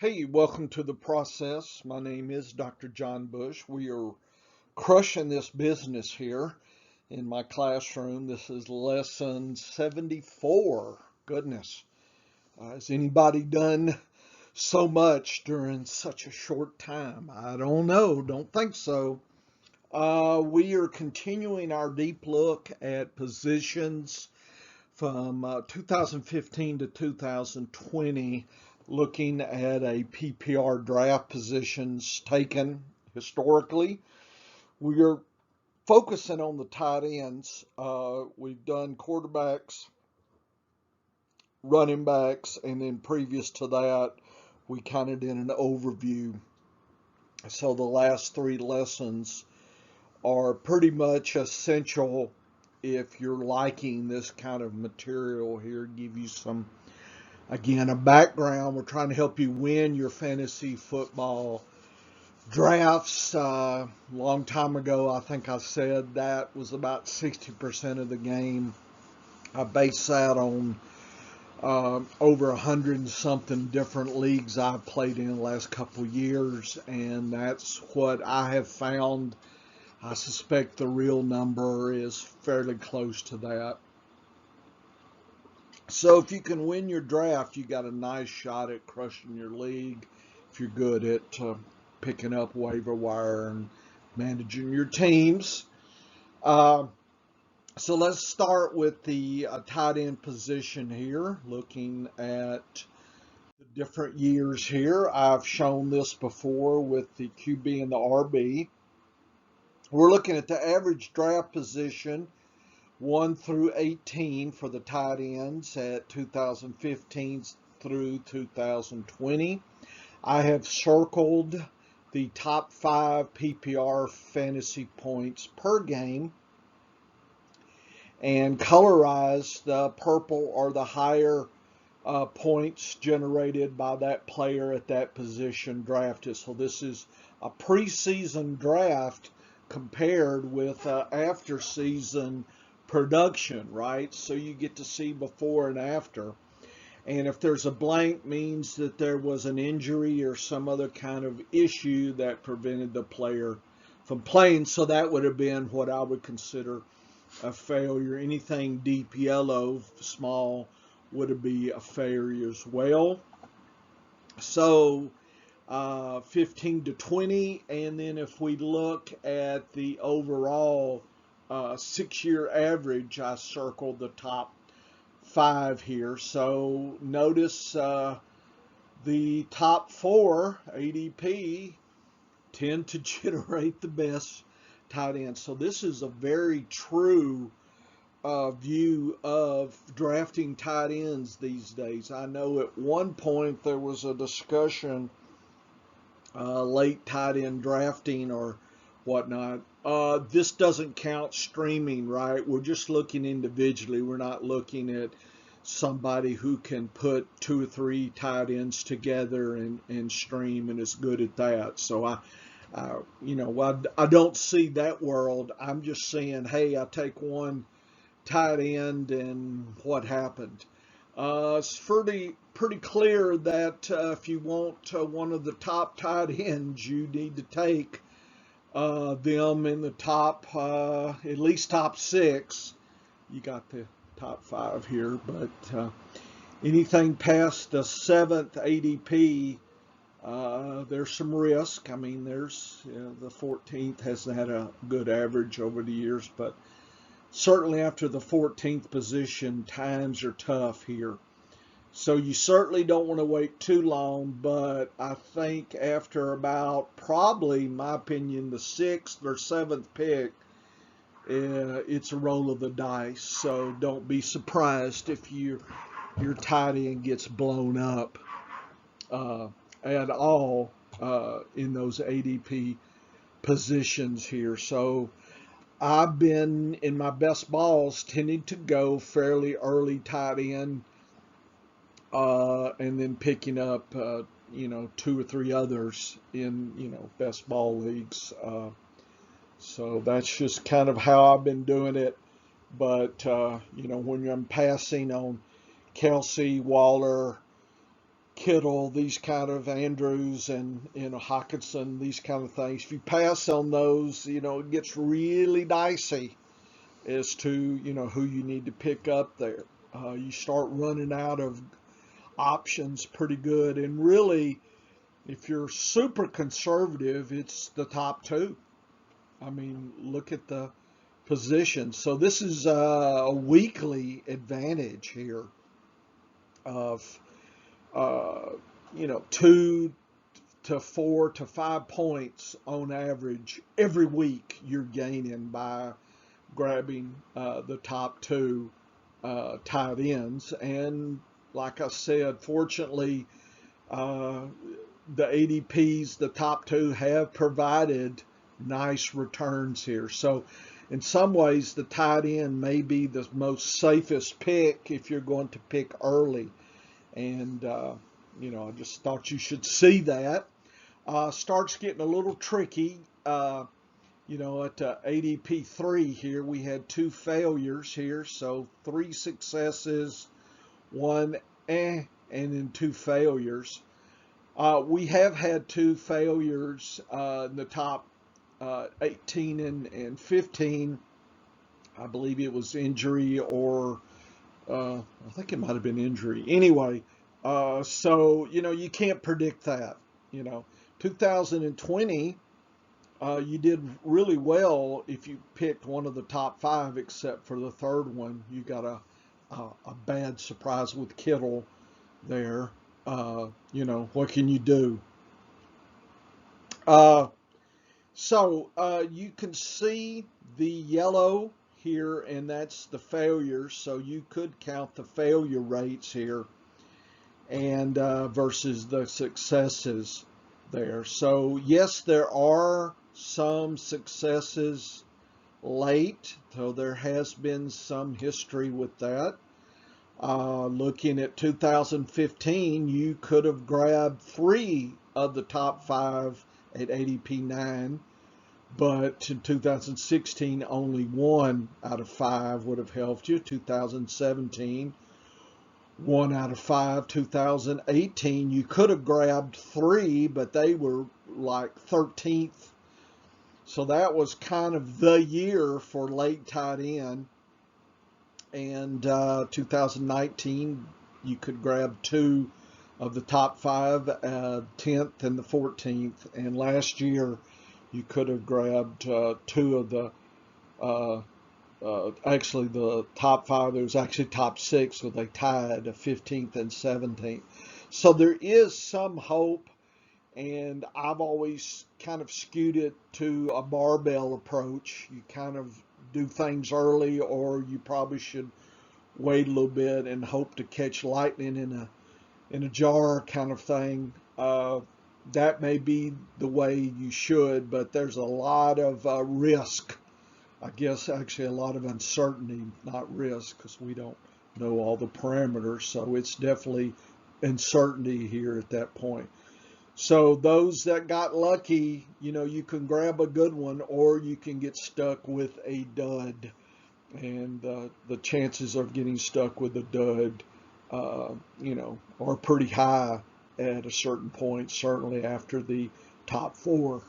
Hey, welcome to the process. My name is Dr. John Bush. We are crushing this business here in my classroom. This is lesson 74. Goodness, has anybody done so much during such a short time? I don't know. Don't think so. We are continuing our deep look at positions from 2015 to 2020, looking at a PPR draft positions taken historically. We are focusing on the tight ends. We've done quarterbacks, running backs, and then previous to that, we kind of did an overview. So the last three lessons are pretty much essential if you're liking this kind of material here. Give you some, again, a background. We're trying to help you win your fantasy football drafts. Long time ago, I think I said that was about 60% of the game. I base that on over 100 and something different leagues I've played in the last couple years, and that's what I have found. I suspect the real number is fairly close to that. So if you can win your draft, you got a nice shot at crushing your league if you're good at picking up waiver wire and managing your teams. So let's start with the tight end position here, looking at the different years here. I've shown this before with the QB and the RB. We're looking at the average draft position 1 through 18 for the tight ends at 2015 through 2020. I have circled the top 5 PPR fantasy points per game and colorized the purple or the higher points generated by that player at that position drafted. So this is a preseason draft compared with after season production, right? So you get to see before and after. And if there's a blank, means that there was an injury or some other kind of issue that prevented the player from playing. So that would have been what I would consider a failure. Anything deep yellow, small, would be a failure as well. So 15 to 20, and then if we look at the overall 6-year average, I circled the top 5 here. So notice the top 4 ADP tend to generate the best tight end. So this is a very true view of drafting tight ends these days. I know at one point there was a discussion late tight end drafting or whatnot. This doesn't count streaming, right? We're just looking individually. We're not looking at somebody who can put 2 or 3 tight ends together and stream and is good at that. So I don't see that world. I'm just saying, hey, I take one tight end and what happened. It's pretty clear that if you want one of the top tight ends, you need to take them in the top, at least top 6. You got the top 5 here, but anything past the 7th ADP, there's some risk. I mean, there's the 14th hasn't had a good average over the years, but certainly after the 14th position, times are tough here. So you certainly don't want to wait too long, but I think after about probably, in my opinion, the 6th or 7th pick, it's a roll of the dice. So don't be surprised if your tight end gets blown up at all in those ADP positions here. So I've been in my best balls tending to go fairly early tight end, and then picking up 2 or 3 others in best ball leagues. So that's just kind of how I've been doing it. But when I'm passing on Kelsey, Waller, Kittle, these kind of Andrews and Hawkinson, these kind of things. If you pass on those, it gets really dicey as to who you need to pick up there. You start running out of options pretty good, and really, if you're super conservative, it's the top two. I mean, look at the position. So this is a weekly advantage here of 2 to 4 to 5 points on average every week you're gaining by grabbing the top two tight ends. And like I said, fortunately, the ADPs, the top two, have provided nice returns here. So in some ways, the tight end may be the most safest pick if you're going to pick early. And, I just thought you should see that. Starts getting a little tricky. At ADP 3 here, we had 2 failures here. So 3 successes, 1 and then 2 failures. We have had 2 failures in the top 18 and 15. I believe it was injury or I think it might have been injury. Anyway, so, you can't predict that. 2020, you did really well if you picked one of the top 5, except for the third one. You got a bad surprise with Kittle there. What can you do? So you can see the yellow here, and that's the failures. So you could count the failure rates here and versus the successes there. So yes, there are some successes late, so there has been some history with that. Looking at 2015, you could have grabbed 3 of the top 5 at ADP 9, but in 2016, only 1 out of 5 would have helped you. 2017, 1 out of 5. 2018, you could have grabbed 3, but they were like 13th. So that was kind of the year for late tight end. And 2019, you could grab 2 of the top 5, 10th and the 14th. And last year, you could have grabbed 2 of the, actually the top 5. There was actually top 6, where they tied 15th and 17th. So there is some hope, and I've always kind of skewed it to a barbell approach. You kind of do things early, or you probably should wait a little bit and hope to catch lightning in a jar kind of thing. That may be the way you should, but there's a lot of risk. I guess actually a lot of uncertainty, not risk, because we don't know all the parameters. So it's definitely uncertainty here at that point. So those that got lucky, you can grab a good one, or you can get stuck with a dud. And the chances of getting stuck with a dud, are pretty high at a certain point, certainly after the top 4,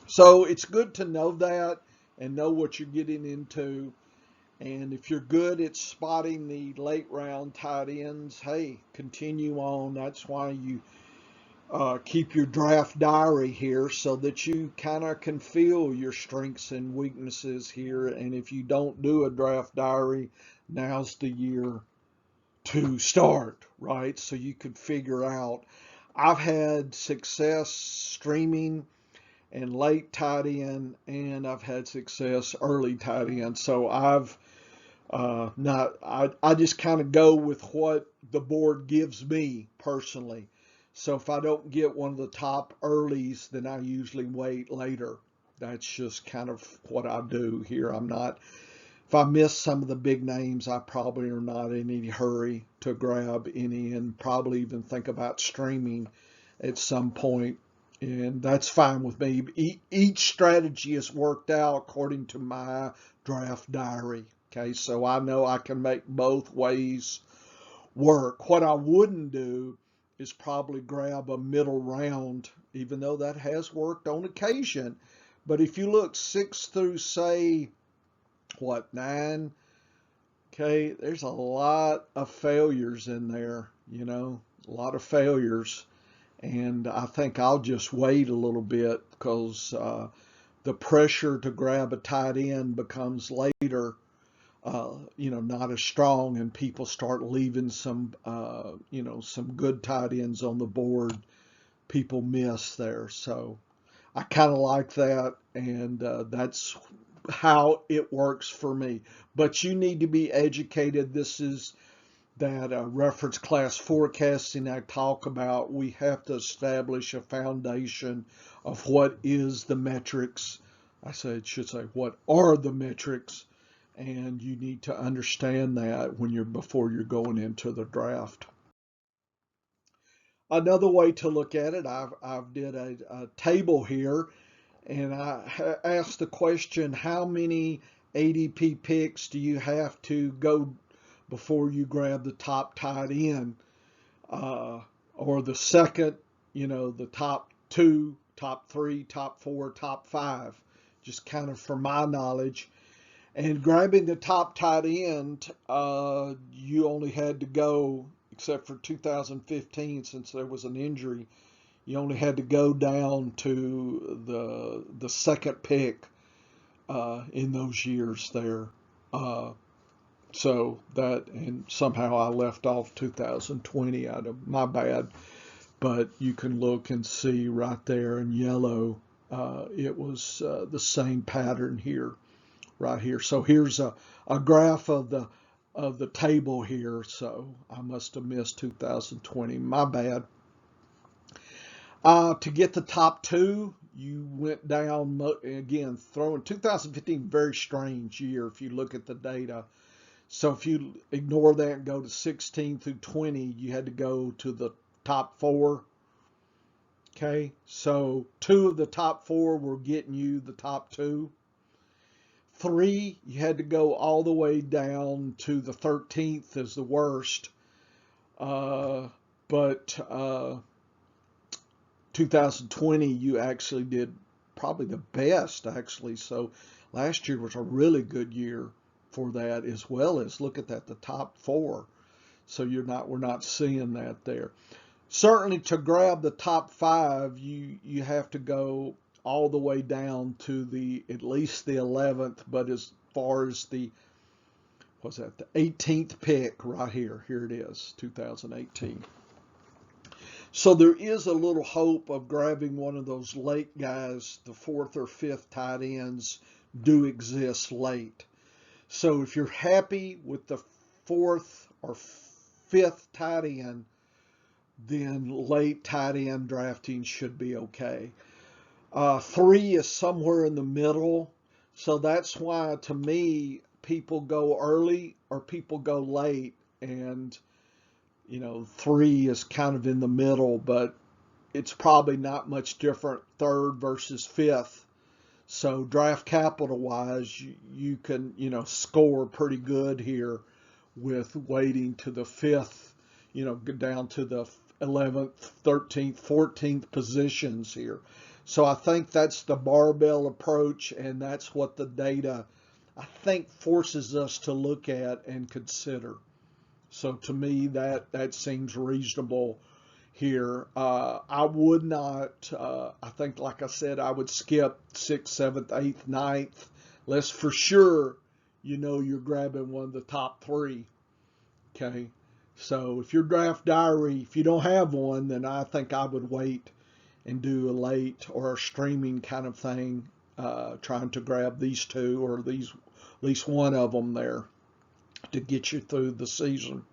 So it's good to know that and know what you're getting into. And if you're good at spotting the late round tight ends, hey, continue on. That's why you keep your draft diary here, so that you kind of can feel your strengths and weaknesses here. And if you don't do a draft diary, now's the year to start, right? So you could figure out. I've had success streaming and late tight end, and I've had success early tight end. So I've I just kind of go with what the board gives me personally. So if I don't get one of the top earlies, then I usually wait later. That's just kind of what I do here. If I miss some of the big names, I probably are not in any hurry to grab any, and probably even think about streaming at some point. And that's fine with me. Each strategy is worked out according to my draft diary. Okay, so I know I can make both ways work. What I wouldn't do is probably grab a middle round, even though that has worked on occasion. But if you look 6 through, say, what, 9, okay, there's a lot of failures in there, a lot of failures. And I think I'll just wait a little bit because the pressure to grab a tight end becomes later, not as strong, and people start leaving some, some good tight ends on the board. People miss there. So I kind of like that, and that's how it works for me. But you need to be educated. This is that reference class forecasting I talk about. We have to establish a foundation of what is the metrics. Should say what are the metrics, and you need to understand that before you're going into the draft. Another way to look at it, I've did a table here, and I asked the question: how many ADP picks do you have to go before you grab the top tight end, or the second, the top 2, top 3, top 4, top 5, just kind of for my knowledge. And grabbing the top tight end, you only had to go, except for 2015, since there was an injury, you only had to go down to the second pick in those years there. So that, and somehow I left off 2020 out of my bad, but you can look and see right there in yellow, it was the same pattern here, right here. So here's a graph of the table here. So I must have missed 2020, my bad. To get the top 2, you went down again, throwing 2015, very strange year if you look at the data. So if you ignore that and go to 16 through 20, you had to go to the top 4. Okay, so 2 of the top 4 were getting you the top 2. 3, you had to go all the way down to the 13th as the worst. But 2020, you actually did probably the best, actually. So last year was a really good year for that, as well as look at that, the top 4. So we're not seeing that there. Certainly to grab the top 5, you have to go all the way down to at least the 11th, but as far as the 18th pick right here. Here it is, 2018. So there is a little hope of grabbing one of those late guys. The 4th or 5th tight ends do exist late. So if you're happy with the 4th or 5th tight end, then late tight end drafting should be okay. 3 is somewhere in the middle. So that's why, to me, people go early or people go late. And, 3 is kind of in the middle, but it's probably not much different 3rd versus 5th. So draft capital wise, you can, score pretty good here with waiting to the 5th, get down to the 11th, 13th, 14th positions here. So I think that's the barbell approach, and that's what the data, I think, forces us to look at and consider. So to me, that seems reasonable here. I would not, I think, like I said, I would skip 6th, 7th, 8th, 9th, unless for sure you're grabbing one of the top 3. Okay. So if your draft diary, if you don't have one, then I think I would wait and do a late or a streaming kind of thing, trying to grab these 2 or at least one of them there to get you through the season.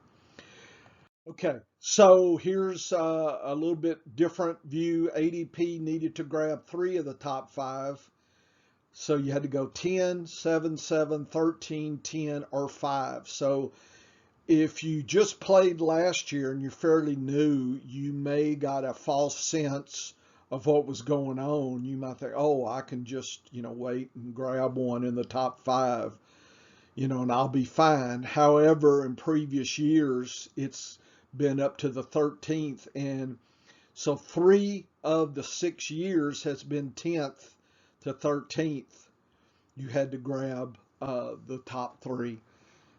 Okay, so here's a little bit different view. ADP needed to grab 3 of the top 5. So you had to go 10, 7, 7, 13, 10, or 5. So if you just played last year and you're fairly new, you may got a false sense of what was going on. You might think, oh, I can just, wait and grab one in the top 5. and I'll be fine. However, in previous years, it's been up to the 13th. And so 3 of the 6 years has been 10th to 13th. You had to grab the top three.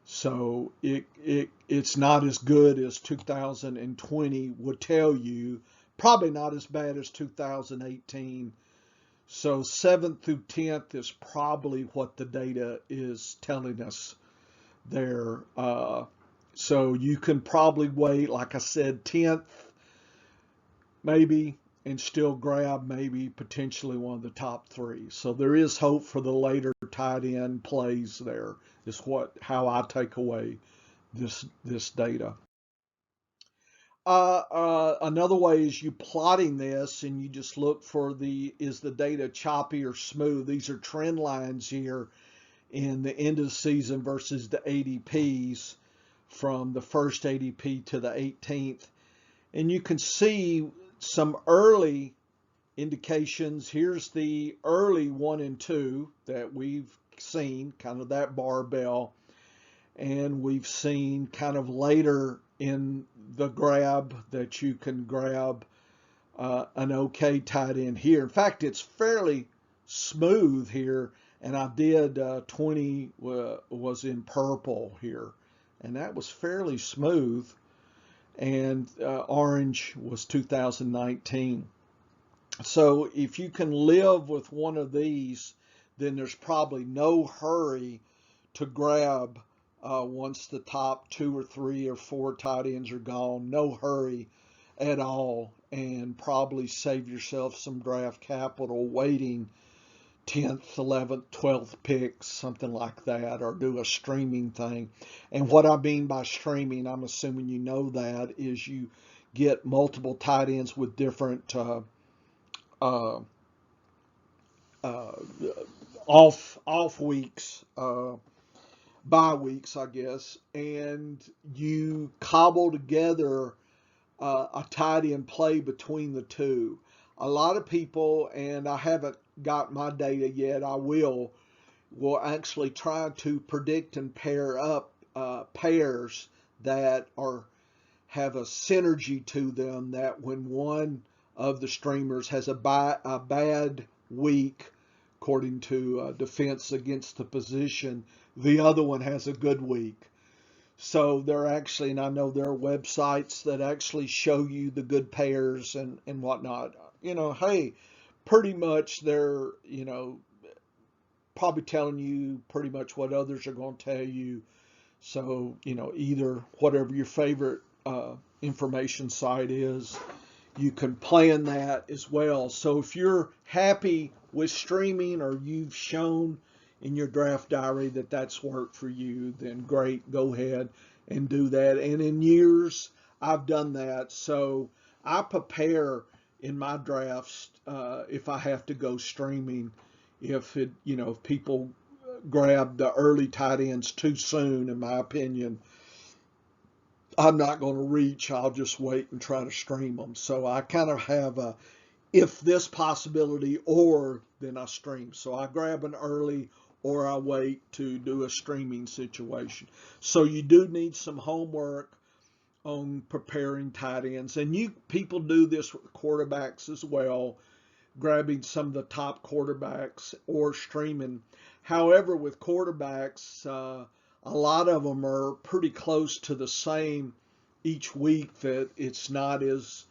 So it's not as good as 2020 would tell you. Probably not as bad as 2018. So 7th through 10th is probably what the data is telling us there. So you can probably wait, like I said, 10th maybe, and still grab maybe potentially one of the top three. So there is hope for the later tight end plays there, is how I take away this data. Another way is you plotting this and you just look for is the data choppy or smooth? These are trend lines here in the end of the season versus the ADPs from the first ADP to the 18th. And you can see some early indications. Here's the early 1 and 2 that we've seen, kind of that barbell. And we've seen kind of later in the grab that you can grab an okay tight end here. In fact, it's fairly smooth here. And I did 20 was in purple here. And that was fairly smooth. And orange was 2019. So if you can live with one of these, then there's probably no hurry to grab once the top 2 or 3 or 4 tight ends are gone. No hurry at all, and probably save yourself some draft capital waiting 10th, 11th, 12th picks, something like that, or do a streaming thing. And what I mean by streaming, I'm assuming you know that, is you get multiple tight ends with different uh, off weeks, bye weeks, I guess, and you cobble together a tight end play between the two. A lot of people, and I haven't got my data yet, I will actually try to predict and pair up pairs that have a synergy to them, that when one of the streamers has a bad week, according to defense against the position, the other one has a good week. So they're actually, and I know there are websites that actually show you the good pairs and whatnot. Hey, pretty much they're, probably telling you pretty much what others are going to tell you. So, either whatever your favorite information site is, you can plan that as well. So if you're happy with streaming, or you've shown in your draft diary that that's worked for you, then great, go ahead and do that. And in years, I've done that. So I prepare in my drafts if I have to go streaming. If people grab the early tight ends too soon, in my opinion, I'm not going to reach. I'll just wait and try to stream them. So I kind of have a, if this possibility, or then I stream. So I grab an early, or I wait to do a streaming situation. So you do need some homework on preparing tight ends. And people do this with quarterbacks as well, grabbing some of the top quarterbacks or streaming. However, with quarterbacks, a lot of them are pretty close to the same each week, that it's not as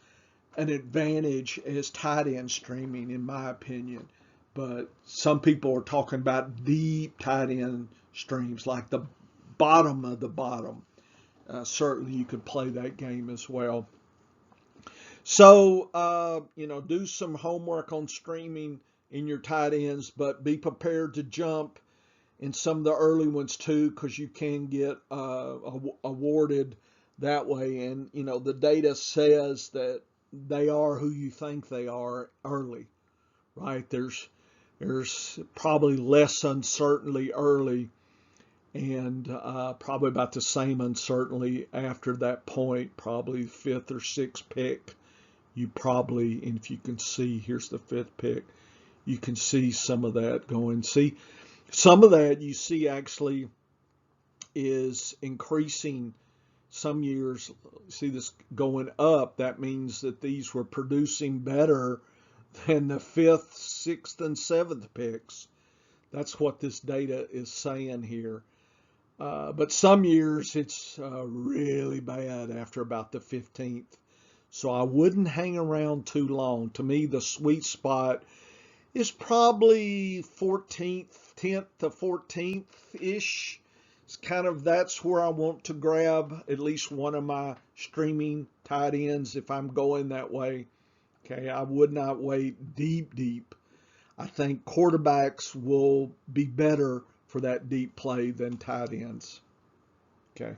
an advantage as tight end streaming, in my opinion. But some people are talking about deep tight end streams, like the bottom of the bottom. Certainly you could play that game as well. So, do some homework on streaming in your tight ends, but be prepared to jump in some of the early ones too, because you can get awarded that way. And, the data says that they are who you think they are early, right? There's probably less uncertainty early, and probably about the same uncertainty after that point, probably 5th or 6th pick. You probably, and if you can see, here's the 5th pick, you can see some of that going. See, some of that you see actually is increasing. Some years, see this going up, that means that these were producing better than the 5th, 6th, and 7th picks. That's what this data is saying here. But some years it's really bad after about the 15th. So I wouldn't hang around too long. To me, the sweet spot is probably 14th, 10th to 14th-ish. It's kind of, that's where I want to grab at least one of my streaming tight ends if I'm going that way. Okay, I would not wait deep. I think quarterbacks will be better for that deep play than tight ends. Okay.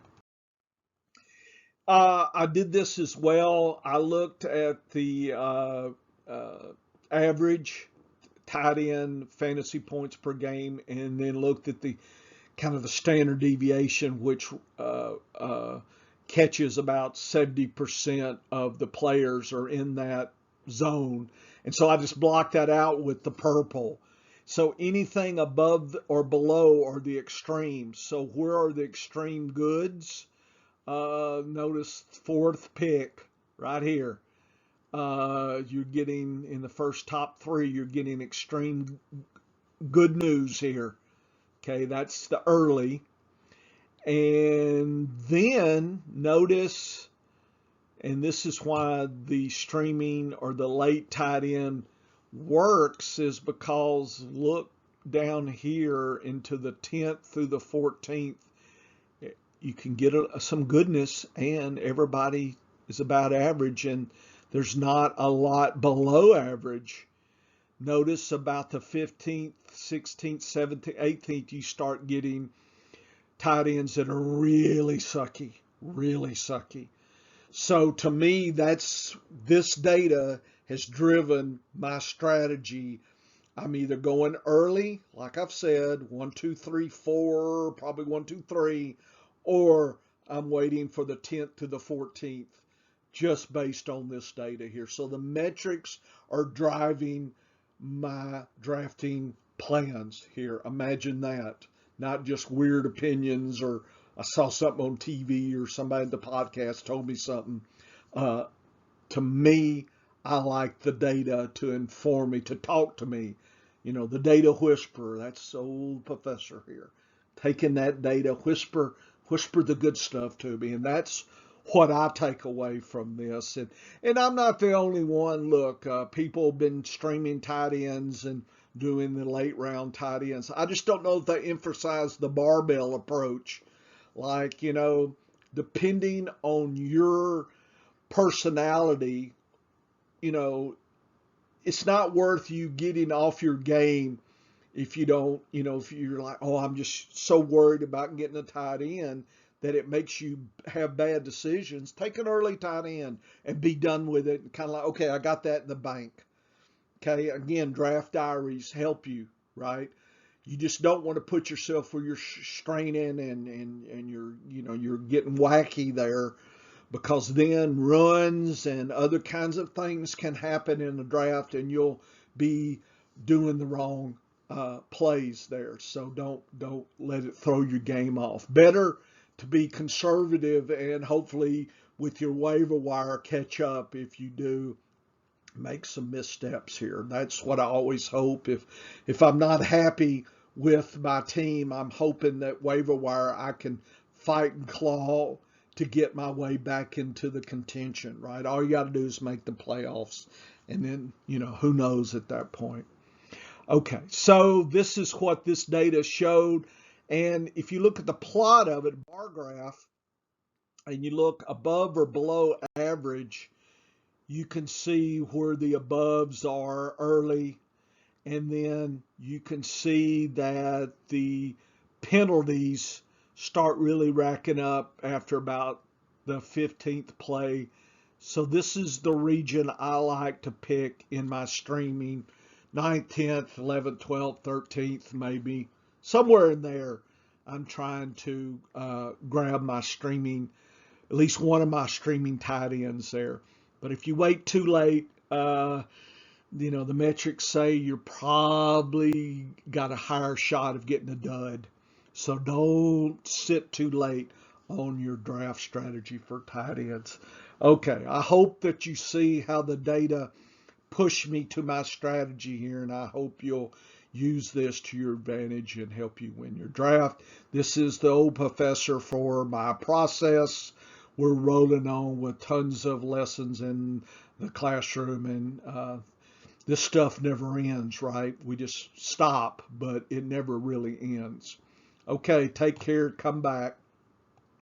I did this as well. I looked at the uh, average tight end fantasy points per game, and then looked at the kind of the standard deviation, which catches about 70% of the players are in that zone. And so I just blocked that out with the purple. So anything above or below are the extremes. So where are the extreme goods? Notice 4th pick right here. You're getting in the first top 3, you're getting extreme good news here. Okay, that's the early. And then notice, and this is why the streaming or the late tight end works, is because look down here into the 10th through the 14th. You can get some goodness, and everybody is about average, and there's not a lot below average. Notice about the 15th, 16th, 17th, 18th, you start getting tight ends that are really sucky, really sucky. So to me, this data has driven my strategy. I'm either going early, like I've said, 1, 2, 3, 4, probably 1, 2, 3, or I'm waiting for the 10th to the 14th, just based on this data here. So the metrics are driving my drafting plans here. Imagine that. Not just weird opinions, or I saw something on TV, or somebody in the podcast told me something. To me, I like the data to inform me, to talk to me. You know, the data whisperer, that's the old professor here. Taking that data, whisper the good stuff to me. And that's what I take away from this. And I'm not the only one. Look, people have been streaming tight ends and doing the late round tight ends. I just don't know if they emphasize the barbell approach. Like, you know, depending on your personality, you know, it's not worth you getting off your game if you don't, you know, if you're like, oh, I'm just so worried about getting a tight end that it makes you have bad decisions. Take an early tight end and be done with it. And kind of like, okay, I got that in the bank. Okay, again, draft diaries help you, right? You just don't want to put yourself where you're straining and you're, you know, you're getting wacky there, because then runs and other kinds of things can happen in the draft, and you'll be doing the wrong plays there. So don't let it throw your game off. Better to be conservative, and hopefully with your waiver wire catch up if you do make some missteps here. That's what I always hope. If I'm not happy with my team, I'm hoping that waiver wire I can fight and claw to get my way back into the contention, right? All you got to do is make the playoffs, and then, you know, who knows at that point. Okay, so this is what this data showed. And if you look at the plot of it, bar graph, and you look above or below average, you can see where the aboves are early, and then you can see that the penalties start really racking up after about the 15th play. So this is the region I like to pick in my streaming, 9th, 10th, 11th, 12th, 13th, maybe somewhere in there. I'm trying to grab my streaming, at least one of my streaming tight ends there. But if you wait too late, you know, the metrics say you're probably got a higher shot of getting a dud. So don't sit too late on your draft strategy for tight ends. Okay, I hope that you see how the data push me to my strategy here, and I hope you'll use this to your advantage and help you win your draft. This is the old professor for my process. We're rolling on with tons of lessons in the classroom, and this stuff never ends, right? We just stop, but it never really ends. Okay, take care. Come back.